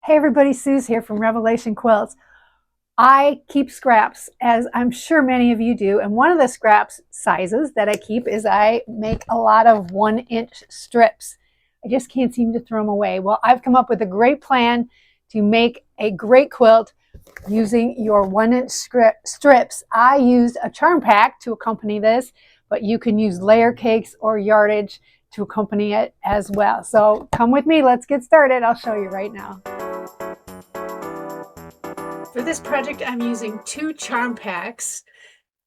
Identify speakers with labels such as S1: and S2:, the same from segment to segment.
S1: Hey everybody, Sue's here from Revelation Quilts. I keep scraps, as I'm sure many of you do, and one of the scraps sizes that I keep is I make a lot of 1-inch strips. I just can't seem to throw them away. Well, I've come up with a great plan to make a great quilt using your 1-inch strips. I used a charm pack to accompany this, but you can use layer cakes or yardage to accompany it as well. So come with me, let's get started. I'll show you right now. For this project, I'm using 2 charm packs.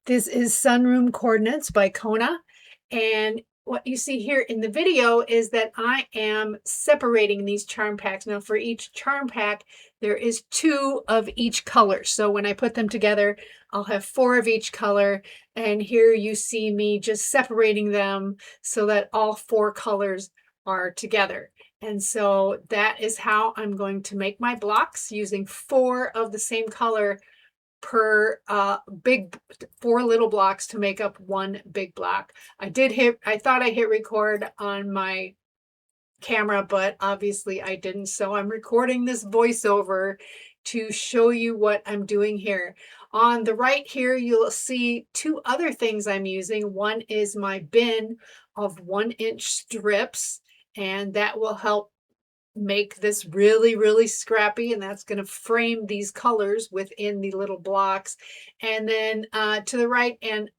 S1: This is Sunroom Coordinates by Kona. And what you see here in the video is that I am separating these charm packs. Now for each charm pack, there is 2 of each color. So when I put them together, I'll have 4 of each color. And here you see me just separating them so that all 4 colors are together. And so that is how I'm going to make my blocks, using 4 of the same color per 4 little blocks to make up 1 big block. I thought I hit record on my camera, but obviously I didn't. So I'm recording this voiceover to show you what I'm doing here. On the right here, you'll see 2 other things I'm using. One is my bin of 1-inch strips, and that will help make this really scrappy, and that's going to frame these colors within the little blocks. And then to the right and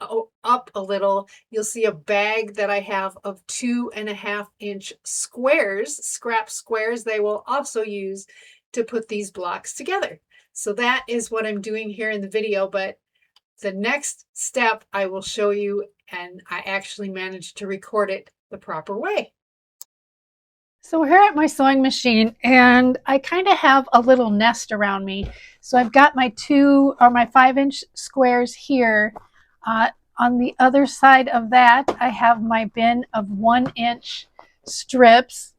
S1: up a little, you'll see a bag that I have of 2.5-inch squares, scrap squares. They will also use to put these blocks together. So that is what I'm doing here in the video, but the next step I will show you, and I actually managed to record it the proper way. So we're here at my sewing machine, and I kind of have a little nest around me. So I've got my 5-inch squares here. On the other side of that, I have my bin of 1-inch strips.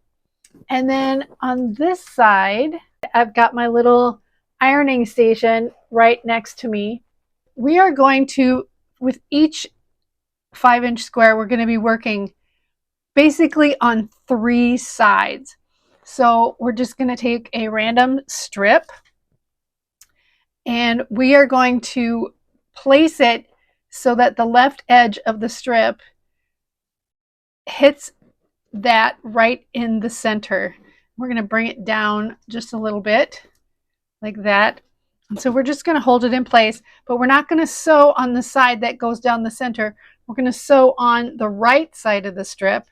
S1: And then on this side, I've got my little ironing station right next to me. We are going to, with each 5-inch square, we're going to be working basically on 3 sides. So we're just going to take a random strip, and we are going to place it so that the left edge of the strip hits that right in the center. We're going to bring it down just a little bit like that. And so we're just going to hold it in place, but we're not going to sew on the side that goes down the center. We're going to sew on the right side of the strip.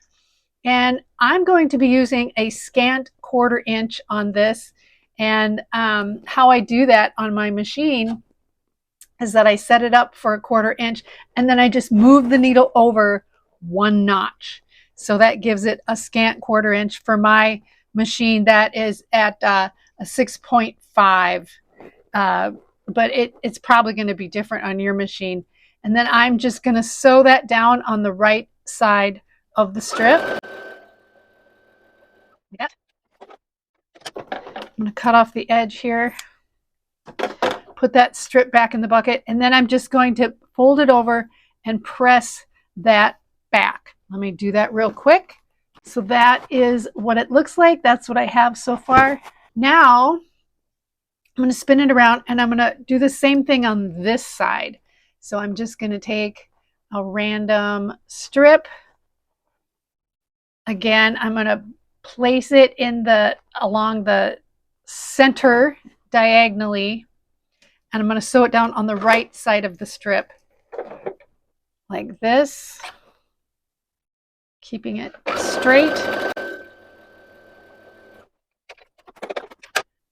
S1: And I'm going to be using a scant 1/4 inch on this. And how I do that on my machine is that I set it up for a 1/4 inch, and then I just move the needle over 1 notch. So that gives it a scant 1/4 inch. For my machine, that is at a 6.5, but it's probably going to be different on your machine. And then I'm just going to sew that down on the right side of the strip. Yeah. I'm going to cut off the edge here, put that strip back in the bucket, and then I'm just going to fold it over and press that back. Let me do that real quick. So that is what it looks like. That's what I have so far. Now I'm going to spin it around, and I'm going to do the same thing on this side. So I'm just going to take a random strip. Again, I'm going to place it along the center diagonally, and I'm going to sew it down on the right side of the strip like this, keeping it straight.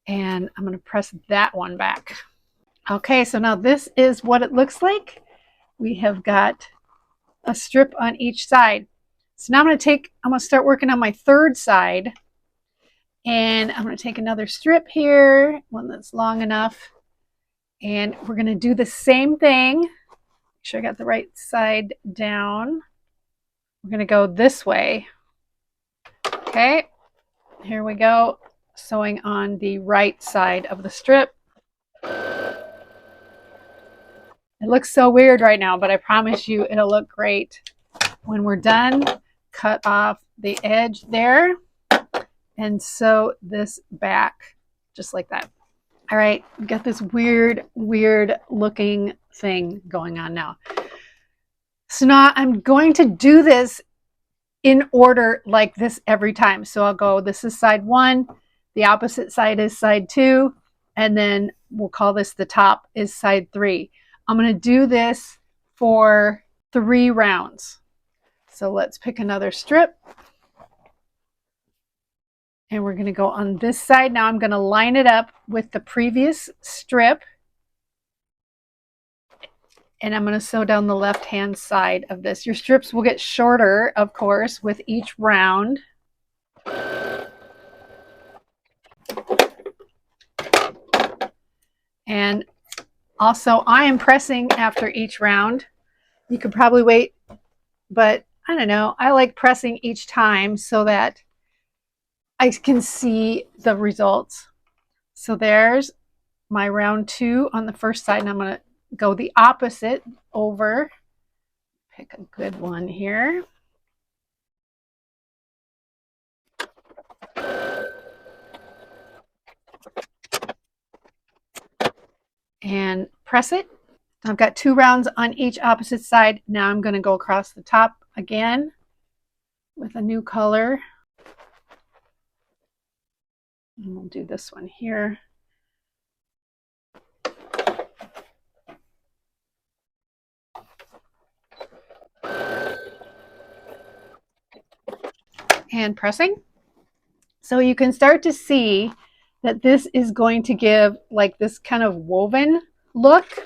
S1: And I'm going to press that one back. Okay, so now this is what it looks like. We have got a strip on each side. So now I'm going to start working on my 3rd side, and I'm going to take another strip here, one that's long enough, and we're going to do the same thing. Make sure I got the right side down. We're going to go this way. Okay, here we go, sewing on the right side of the strip. It looks so weird right now, but I promise you it'll look great when we're done. Cut off the edge there and sew this back just like that. All right, we've got this weird looking thing going on now. So now I'm going to do this in order like this every time. So I'll go, this is side 1, the opposite side is side 2, and then we'll call this the top is side 3. I'm going to do this for 3 rounds. So let's pick another strip. And we're going to go on this side. Now I'm going to line it up with the previous strip. And I'm going to sew down the left-hand side of this. Your strips will get shorter, of course, with each round. And also, I am pressing after each round. You could probably wait, but I don't know. I like pressing each time so that I can see the results. So there's my round 2 on the first side, and I'm going to go the opposite over. Pick a good one here. And press it. I've got 2 rounds on each opposite side. Now I'm going to go across the top again with a new color. And we'll do this one here. And pressing. So you can start to see that this is going to give like this kind of woven look.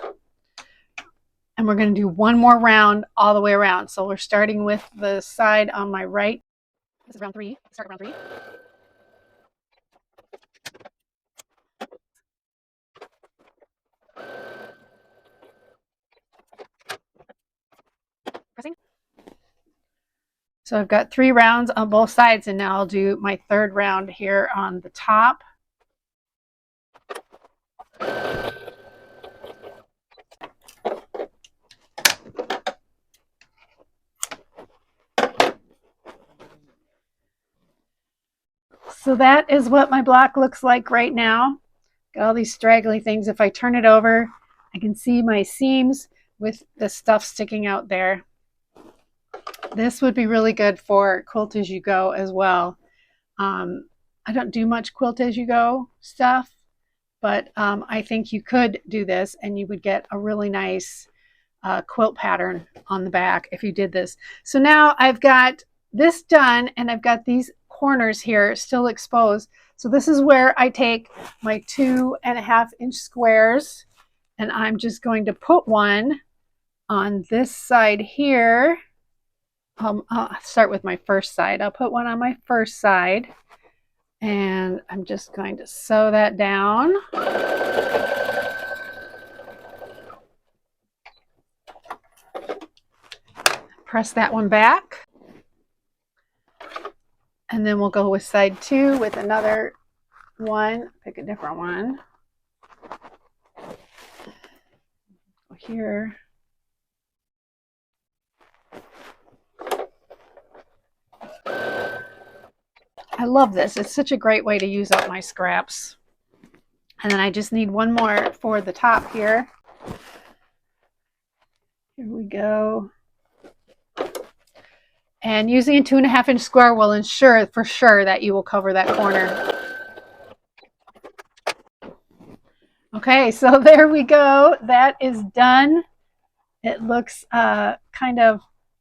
S1: And we're going to do 1 more round all the way around. So we're starting with the side on my right. This is round 3. Start round 3. Pressing. So I've got 3 rounds on both sides, and now I'll do my 3rd round here on the top. So that is what my block looks like right now. Got all these straggly things. If I turn it over, I can see my seams with the stuff sticking out there. This would be really good for quilt as you go as well. I don't do much quilt as you go stuff, but I think you could do this and you would get a really nice quilt pattern on the back if you did this. So now I've got this done, and I've got these corners here still exposed. So this is where I take my 2.5-inch squares, and I'm just going to put one on this side here. I'll start with my first side. I'll put one on my first side, and I'm just going to sew that down. Press that one back. And then we'll go with side 2 with another one. Pick a different one. Here. I love this. It's such a great way to use up my scraps. And then I just need one more for the top here. Here we go. And using a 2.5-inch square will ensure for sure that you will cover that corner. Okay, so there we go. That is done. It looks kind of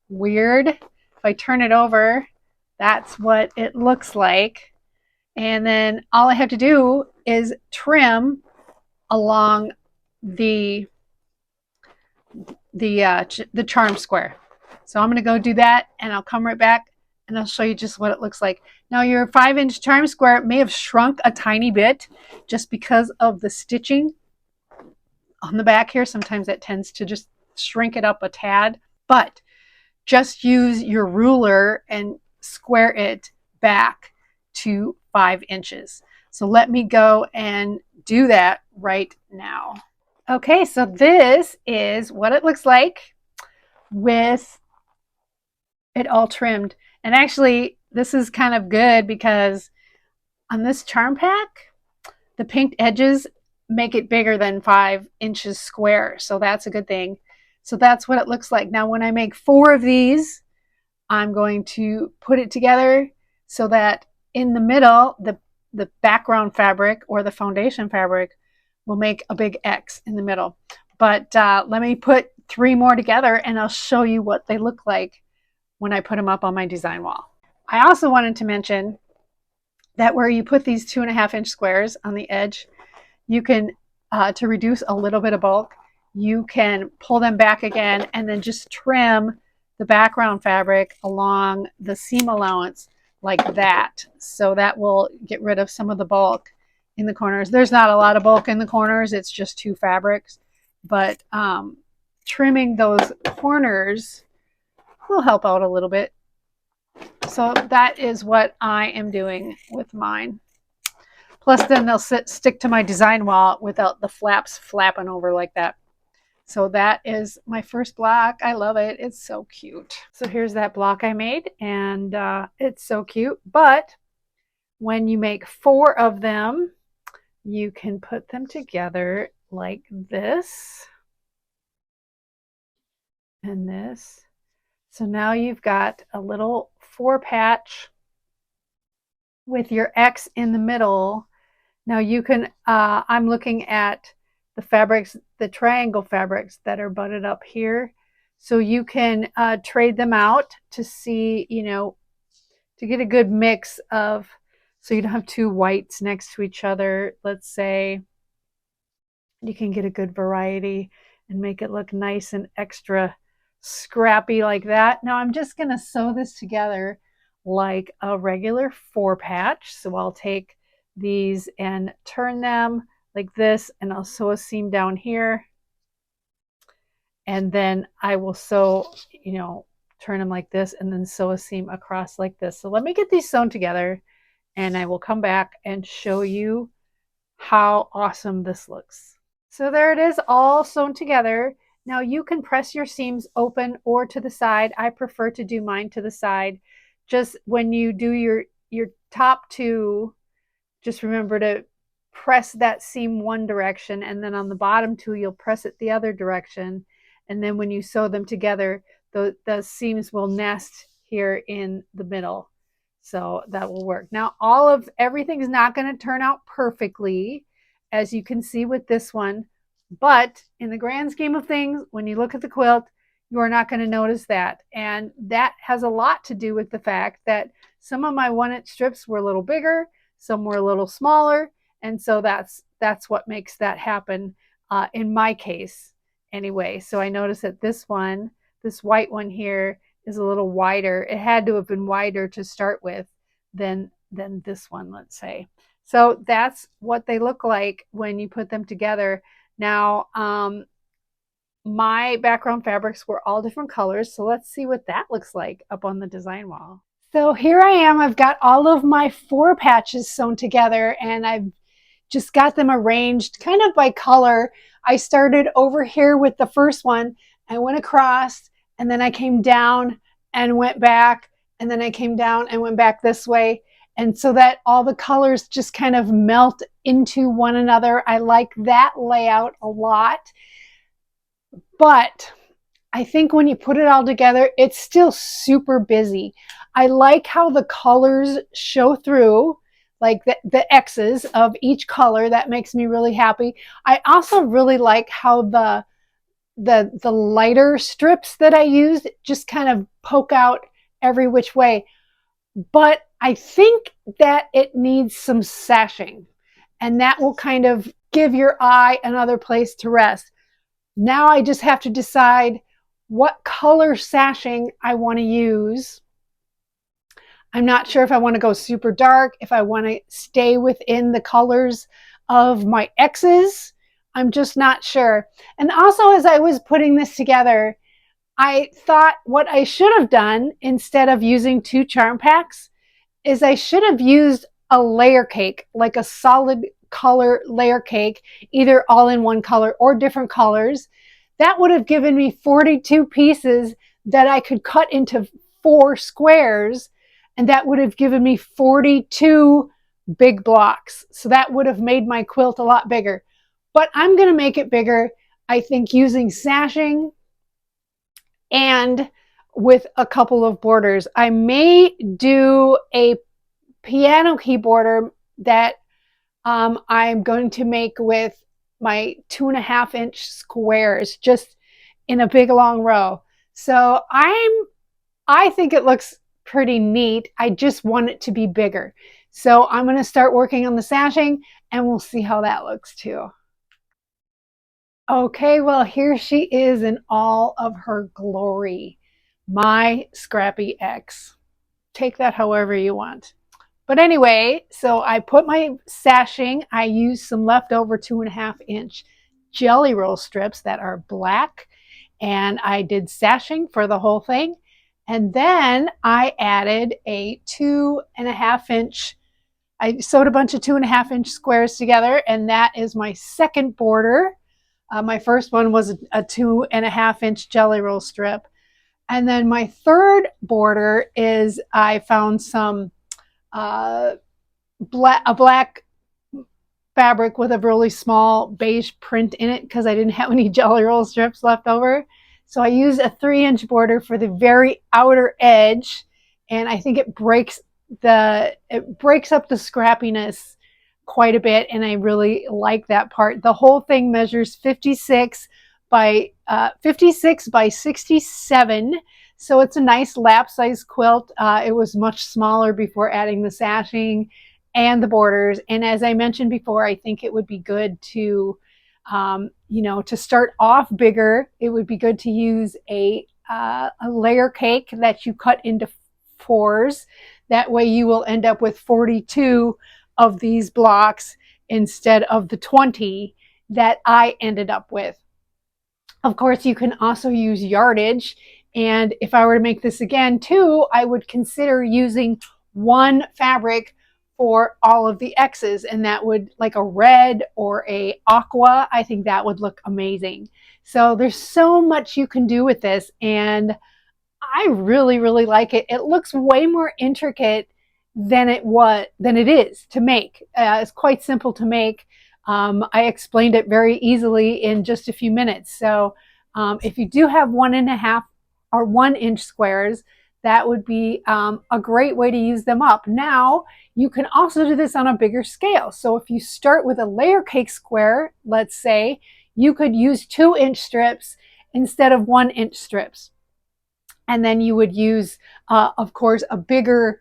S1: weird. If I turn it over, that's what it looks like. And then all I have to do is trim along the charm square. So I'm going to go do that, and I'll come right back and I'll show you just what it looks like. Now your 5-inch charm square may have shrunk a tiny bit just because of the stitching on the back here. Sometimes that tends to just shrink it up a tad, but just use your ruler and square it back to 5 inches. So let me go and do that right now. Okay, so this is what it looks like with it all trimmed. And actually, this is kind of good because on this charm pack, the pinked edges make it bigger than 5 inches square. So that's a good thing. So that's what it looks like. Now, when I make 4 of these, I'm going to put it together so that in the middle, the background fabric or the foundation fabric will make a big X in the middle. But let me put 3 more together and I'll show you what they look like when I put them up on my design wall. I also wanted to mention that where you put these 2.5-inch squares on the edge, you can, to reduce a little bit of bulk, you can pull them back again and then just trim the background fabric along the seam allowance like that. So that will get rid of some of the bulk in the corners. There's not a lot of bulk in the corners. It's just 2 fabrics. But trimming those corners will help out a little bit. So that is what I am doing with mine. Plus then they'll stick to my design wall without the flaps flapping over like that. So that is my first block. I love it. It's so cute. So here's that block I made, and it's so cute. But when you make 4 of them, you can put them together like this and this. So now you've got a little 4 patch with your X in the middle. Now you can, I'm looking at the fabrics, the triangle fabrics that are butted up here. So you can trade them out to see, you know, to get a good mix of, so you don't have 2 whites next to each other. Let's say you can get a good variety and make it look nice and extra scrappy like that. Now I'm just going to sew this together like a regular 4 patch. So I'll take these and turn them like this, and I'll sew a seam down here, and then I will sew, you know, turn them like this and then sew a seam across like this. So let me get these sewn together and I will come back and show you how awesome this looks. So there it is, all sewn together. Now you can press your seams open or to the side. I prefer to do mine to the side. Just when you do your top 2, just remember to press that seam one direction, and then on the bottom 2 you'll press it the other direction, and then when you sew them together, the seams will nest here in the middle. So that will work. Now everything is not going to turn out perfectly, as you can see with this one, but in the grand scheme of things, when you look at the quilt, you are not going to notice that. And that has a lot to do with the fact that some of my 1-inch strips were a little bigger, some were a little smaller, and so that's what makes that happen in my case anyway. So I noticed that this white one here is a little wider. It had to have been wider to start with than this one, let's say. So that's what they look like when you put them together. Now, my background fabrics were all different colors, so let's see what that looks like up on the design wall. So here I am. I've got all of my 4 patches sewn together, and I've just got them arranged kind of by color. I started over here with the first one. I went across, and then I came down and went back, and then I came down and went back this way. And so that all the colors just kind of melt into one another. I like that layout a lot. But I think when you put it all together, it's still super busy. I like how the colors show through, like the X's of each color. That makes me really happy. I also really like how the lighter strips that I used just kind of poke out every which way. But I think that it needs some sashing, and that will kind of give your eye another place to rest. Now I just have to decide what color sashing I want to use. I'm not sure if I want to go super dark, if I want to stay within the colors of my X's. I'm just not sure. And also, as I was putting this together, I thought what I should have done instead of using 2 charm packs is I should have used a layer cake, like a solid color layer cake, either all in one color or different colors. That would have given me 42 pieces that I could cut into 4 squares, and that would have given me 42 big blocks. So that would have made my quilt a lot bigger. But I'm going to make it bigger, I think, using sashing and with a couple of borders. I may do a piano keyboarder that I'm going to make with my 2.5-inch squares, just in a big long row. So I think it looks pretty neat. I just want it to be bigger. So I'm going to start working on the sashing and we'll see how that looks too. Okay, well, here she is in all of her glory. My Scrappy X. Take that however you want. But anyway, so I put my sashing. I used some leftover 2.5-inch jelly roll strips that are black. And I did sashing for the whole thing. And then I added a 2.5-inch, I sewed a bunch of 2.5-inch squares together. And that is my second border. My first one was a 2.5-inch jelly roll strip. And then my third border is I found some a black fabric with a really small beige print in it because I didn't have any jelly roll strips left over. So I used a 3-inch border for the very outer edge, and I think it breaks up the scrappiness quite a bit, and I really like that part. The whole thing measures 56 by 67. So it's a nice lap size quilt. It was much smaller before adding the sashing and the borders. And as I mentioned before, I think it would be good to, to start off bigger. It would be good to use a layer cake that you cut into 4s. That way you will end up with 42 of these blocks instead of the 20 that I ended up with. Of course, you can also use yardage. And if I were to make this again too, I would consider using one fabric for all of the X's, and that would, like a red or a aqua, I think that would look amazing. So there's so much you can do with this, and I really, really like it. It looks way more intricate than it is to make. It's quite simple to make. I explained it very easily in just a few minutes. So if you do have 1.5 or 1-inch squares, that would be a great way to use them up. Now, you can also do this on a bigger scale. So if you start with a layer cake square, let's say, you could use 2-inch strips instead of 1-inch strips. And then you would use, of course, a bigger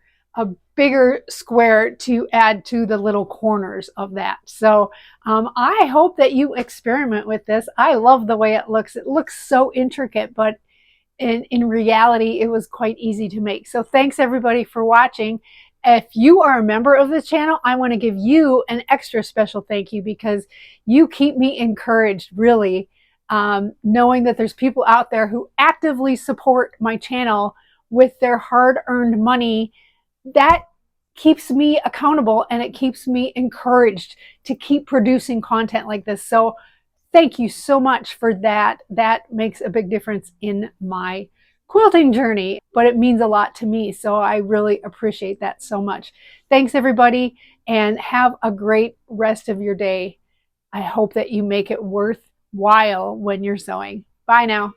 S1: square to add to the little corners of that. So I hope that you experiment with this. I love the way it looks. It looks so intricate, but in reality, it was quite easy to make. So thanks everybody for watching. If you are a member of this channel, I want to give you an extra special thank you because you keep me encouraged, really, knowing that there's people out there who actively support my channel with their hard-earned money. That keeps me accountable and it keeps me encouraged to keep producing content like this. So thank you so much for that. That makes a big difference in my quilting journey, but it means a lot to me. So I really appreciate that so much. Thanks everybody, and have a great rest of your day. I hope that you make it worthwhile when you're sewing. Bye now.